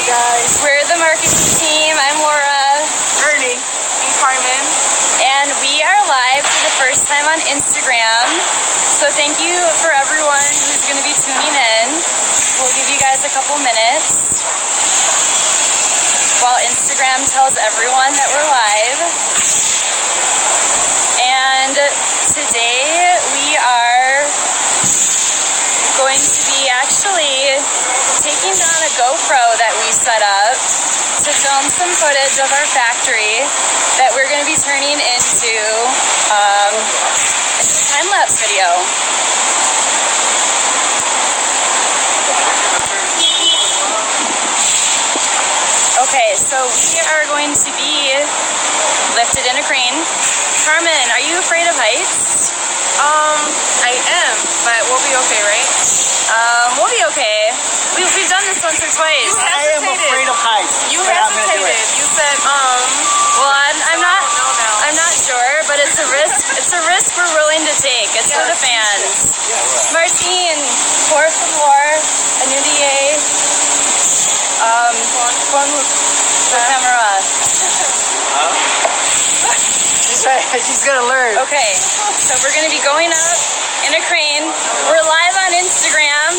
Hey guys. We're the marketing team. I'm Laura. Ernie. And Carmen. And we are live for the first time on Instagram. So thank you for everyone who's going to be tuning in. We'll give you guys a couple minutes while Instagram tells everyone that we're live. And today we are going to be actually taking down a GoPro that we set up to film some footage of our factory that we're going to be turning into a time-lapse video. Okay, so we are going to be lifted in a crane. Carmen, are you afraid of heights? I am, but we'll be okay, right? We'll be okay. We've done this once or twice. I am afraid of heights. You hesitated. You said, Well, I'm not sure, but it's a risk. It's a risk we're willing to take. It's for the fans. Martine, por favor, anudie, con la camera. She's gonna learn. Okay, so we're gonna be going up in a crane. We're live on Instagram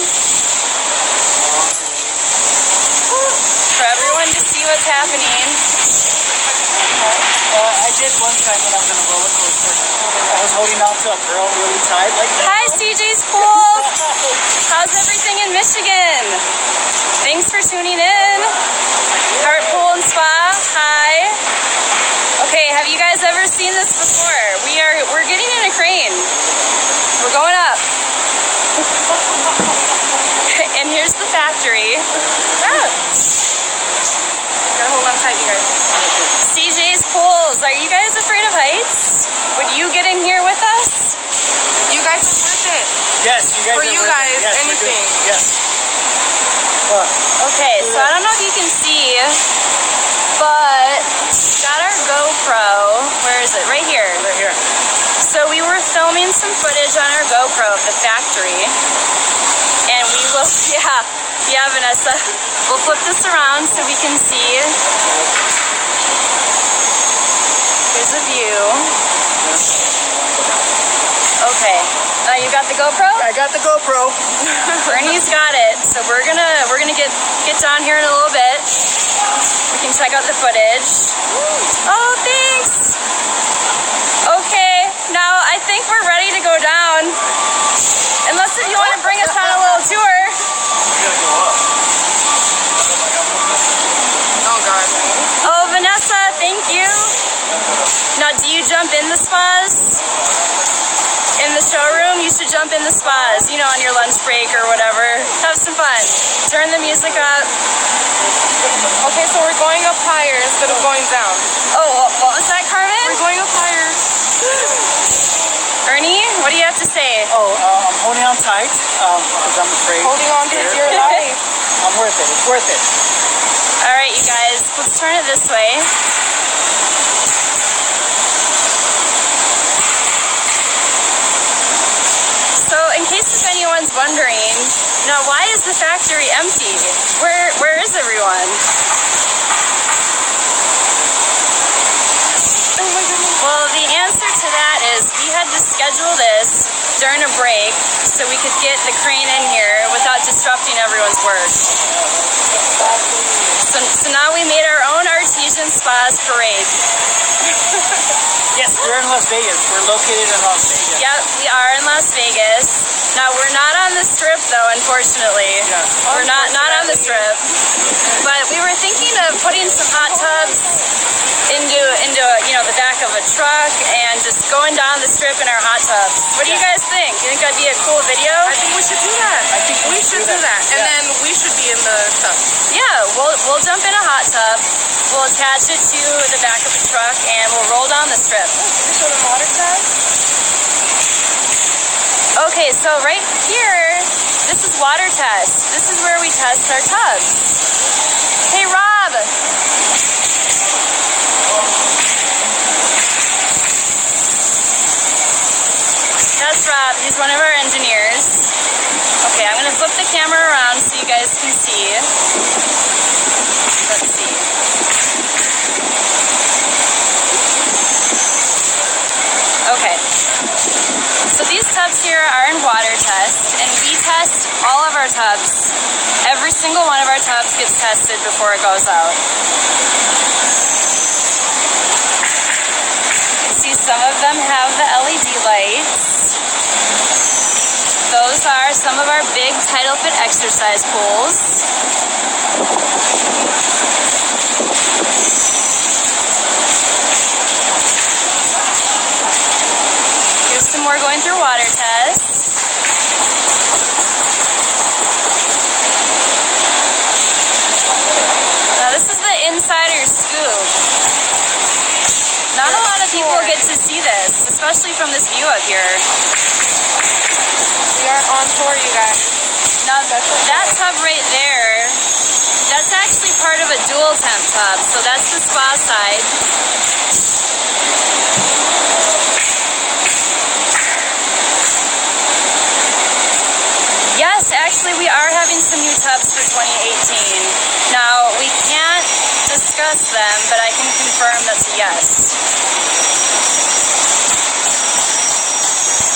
for everyone to see what's happening. I did one time when I was in a roller coaster. I was holding on to a girl really tight like that. Hi, CJ's Pool. How's everything in Michigan? Thanks for tuning in. Heart Pool and Spa. Hi. Okay, have you guys ever seen this before? We're getting in a crane. We're going up. And here's the factory. Gotta hold on tight, you guys. CJ's Pools. Are you guys afraid of heights? Would you get in here with us? You guys are worth it. Yes, you guys. For you guys, yes, anything. Yes. Okay, so I don't know if you can see, but we got our GoPro. Where is it? Right here. Right here. So we were filming some footage on our GoPro of the factory, and we will, yeah, Vanessa. We'll flip this around so we can see. Here's a view. Okay, you got the GoPro? I got the GoPro. Bernie's got it. So we're gonna get down here in a little bit. We can check out the footage. Oh, thanks. Okay, now I think we're ready to go down. Unless if you want to bring us on a little tour. Oh, God. Oh, Vanessa, thank you. Now, do you jump in the spas? In the showroom, you should jump in the spas, you know, on your lunch break or whatever. Have some fun. Turn the music up. Okay, so we're going up higher instead of going down. Oh, what was that, Carmen? We're going up higher. Ernie, what do you have to say? I'm holding on tight because I'm afraid. Holding on to your life. I'm worth it. It's worth it. All right, you guys, let's turn it this way. So, in case if anyone's wondering, now why is the factory empty? Where is everyone? Oh, my goodness. Well, the answer to that is we had to schedule this during a break so we could get the crane in here without disrupting everyone's work. So now we made our own Artesian Spas parade. Yes, we're in Las Vegas. We're located in Las Vegas. Yep, we are in Las Vegas. Now we're not on the strip though, unfortunately. Yeah. We're not on the strip. But we were thinking of putting some hot tubs into the back of a truck and just going down the strip in our hot tubs. What do you guys think? You think that'd be a cool video? I think we should do that. I think we should do that. And then we should be in the tub. Yeah, we'll jump in a hot tub. We'll attach it to the back of a truck and we'll roll down the strip. Show them water test. Okay, so right here, this is water test. This is where we test our tubs. Hey, Rob. That's Rob. He's one of our engineers. Okay, I'm going to flip the camera around so you guys can see. single one of our tubs gets tested before it goes out. See, some of them have the LED lights. Those are some of our big tidal fit exercise pools. Here's some more going through water tests. Now this is the insider scoop. Not a lot of people get to see this, especially from this view up here. We are on tour, you guys. Now that tub right there, that's actually part of a dual temp tub, so that's the spa side. Yes, actually we are having some new tubs for 2018. Now, we can't discuss them, but I can confirm that's a yes.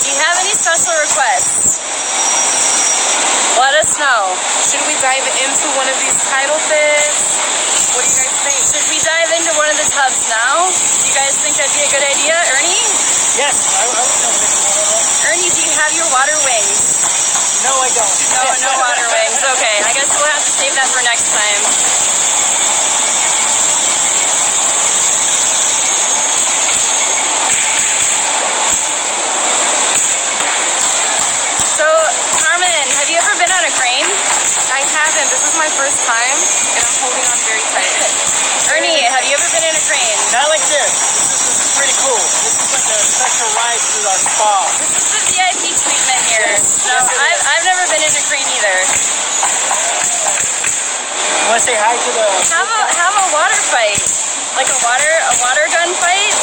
Do you have any special requests? Let us know. Should we dive into one of these tidal fits? What do you guys think? Should we dive into one of the tubs now? Do you guys think that'd be a good idea? Ernie? Yes, I was going to pick one of them. Ernie, do you have your water wings? No, I don't. No water wings. Okay, I guess we'll have to save that for next time. So, Carmen, have you ever been on a crane? I haven't. This is my first time, and I'm holding on very tight. Ernie, have you ever been in a crane? Not like this. This is pretty cool. This is like a special ride through our spa. This is the VIP treatment here. Yes, No, yes, it is. I've never been in a crane either. You want to say hi to the... Have a water fight. Like a water gun fight?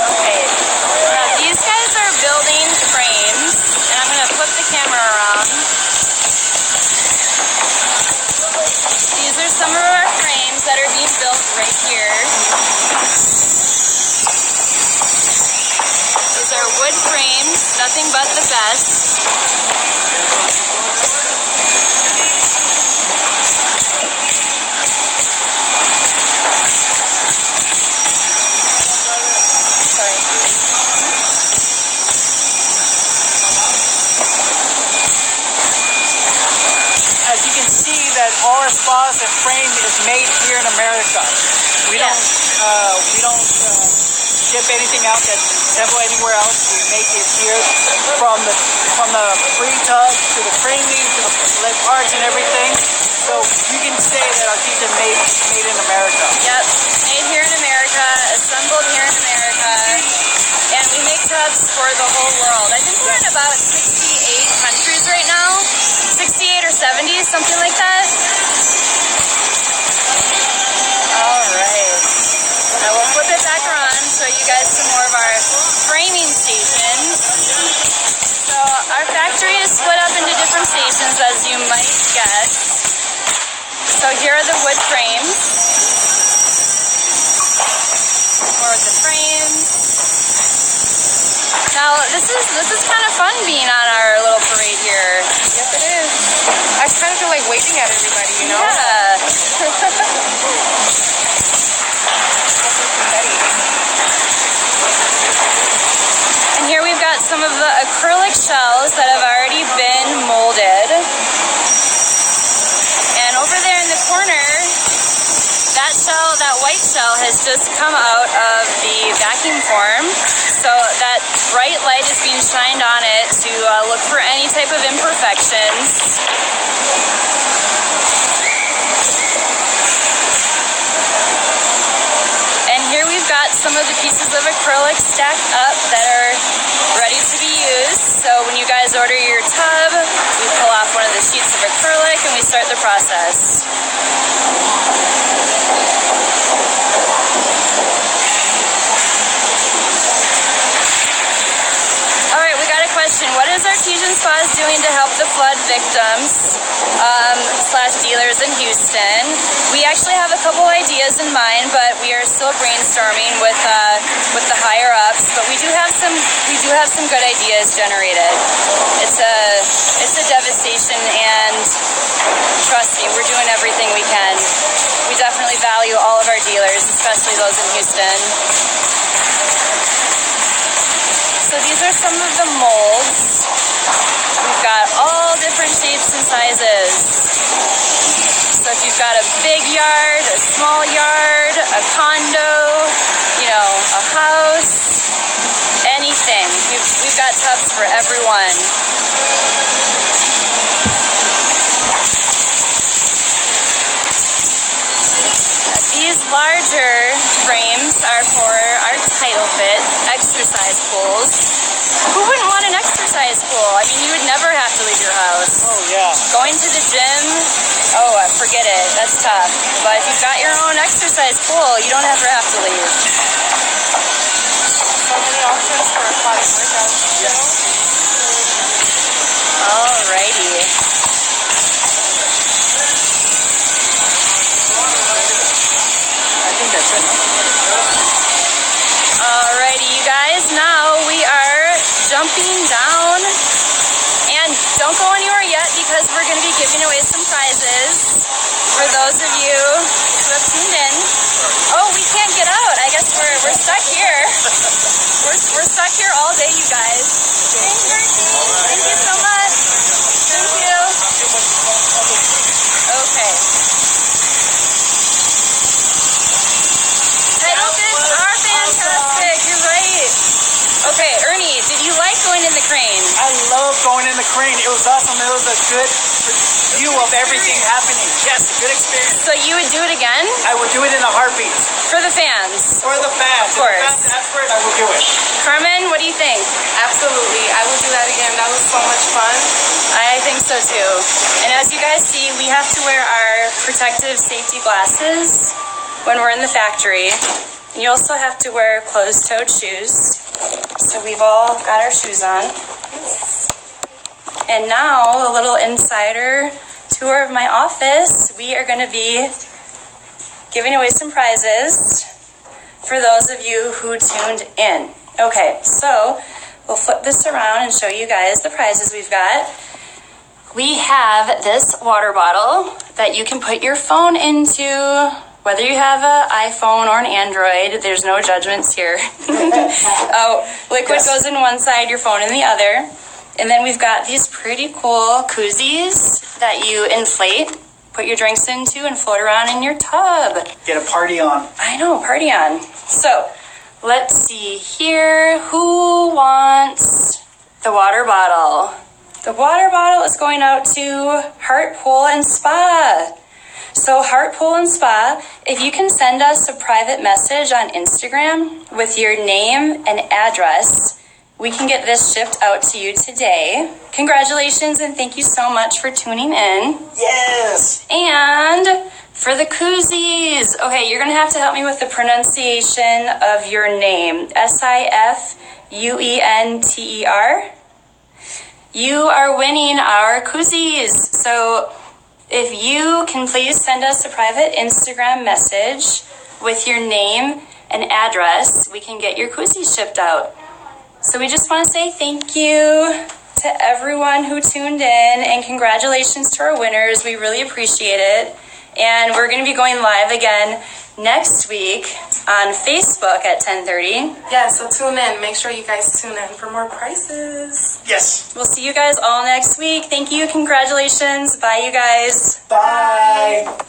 Okay. Now these guys are building frames, and I'm gonna flip the camera around. These are some of our frames that are being built right here. These are wood frames, nothing but the best. As you can see, that all our spas and frame is made here in America. We don't ship anything out that's assembled anywhere else. We make it here from the pre-tub to the framing to the leg parts and everything. So you can say that Artesian made in America. Yep, made here in America, assembled here in America, and we make tubs for the whole world. I think we're in about 68 countries right now, 68 or 70, something like that. All right, now we'll flip it back around, show you guys some more of our framing stations. So our factory is split up into different stations, as you might guess. So here are the wood frames. More of the frames. Now this is kind of fun being on our little parade here. Yes, it is. I kind of feel like waving at everybody, you know? Yeah. And here we've got some of the acrylic shells that have already been molded. And over there in the corner, that white shell has just come out of the vacuum form. So that bright light is being shined on it to look for any type of imperfections. And here we've got some of the pieces of acrylic stacked up that are ready to be used. So when you guys order your tub, we pull off one of the sheets of acrylic and we start the process. All right, we got a question. What is Artesian Spas doing to help the flood victims / dealers in Houston? We actually have a couple ideas in mind, but we are still brainstorming with the higher ups. But we do have some good ideas generated. It's a devastation, and trust me, we're doing everything we can. We definitely value all of our dealers, especially those in Houston. So these are some of the molds. We've got all different shapes and sizes. So if you've got a big yard, a small yard, a condo, you know, a house, anything. We've got tubs for everyone. These larger frames are for our title fit exercise pools. Who wouldn't want an exercise pool? I mean, you would never have to leave your house. Oh, yeah. Going to the gym, forget it. That's tough. But if you've got your own exercise pool, you don't ever have to leave. So many options for aquatic workouts. Yes. Alrighty. I think that's it. Alrighty, you guys. Now we are jumping down. And don't go anywhere yet because we're going to be giving away some prizes for those of you who have tuned in. Oh, we can't get out. I guess we're stuck here. We're stuck here all day, you guys. Thank you, Thank you so much. Thank you. Okay. Title fish are fantastic. You're right. Okay, Ernie, did you like going in the crane? I love going in the crane. It was awesome. It was a good view of everything happening. Yes, a good experience. So you would do it again? I would do it in a heartbeat. For the fans. For the fans. Of course. If the fans ask for it, I will do it. Carmen, what do you think? Absolutely. I will do that again. That was so much fun. I think so too. And as you guys see, we have to wear our protective safety glasses when we're in the factory. And you also have to wear closed-toed shoes. So we've all got our shoes on. And now, a little insider tour of my office. We are going to be giving away some prizes for those of you who tuned in. Okay, so we'll flip this around and show you guys the prizes we've got. We have this water bottle that you can put your phone into. Whether you have an iPhone or an Android, there's no judgments here. Liquid goes in one side, your phone in the other. And then we've got these pretty cool koozies that you inflate, put your drinks into, and float around in your tub. Get a party on. I know, party on. So, let's see here. Who wants the water bottle? The water bottle is going out to Heart Pool and Spa. So Heart Pool and Spa, if you can send us a private message on Instagram with your name and address, we can get this shipped out to you today. Congratulations and thank you so much for tuning in. Yes! And for the koozies, okay, you're gonna have to help me with the pronunciation of your name. Sifuenter. You are winning our koozies. So if you can please send us a private Instagram message with your name and address, we can get your koozies shipped out. So we just want to say thank you to everyone who tuned in and congratulations to our winners. We really appreciate it. And we're going to be going live again next week on Facebook at 10:30. Yeah, so tune in. Make sure you guys tune in for more prizes. Yes. We'll see you guys all next week. Thank you. Congratulations. Bye, you guys. Bye.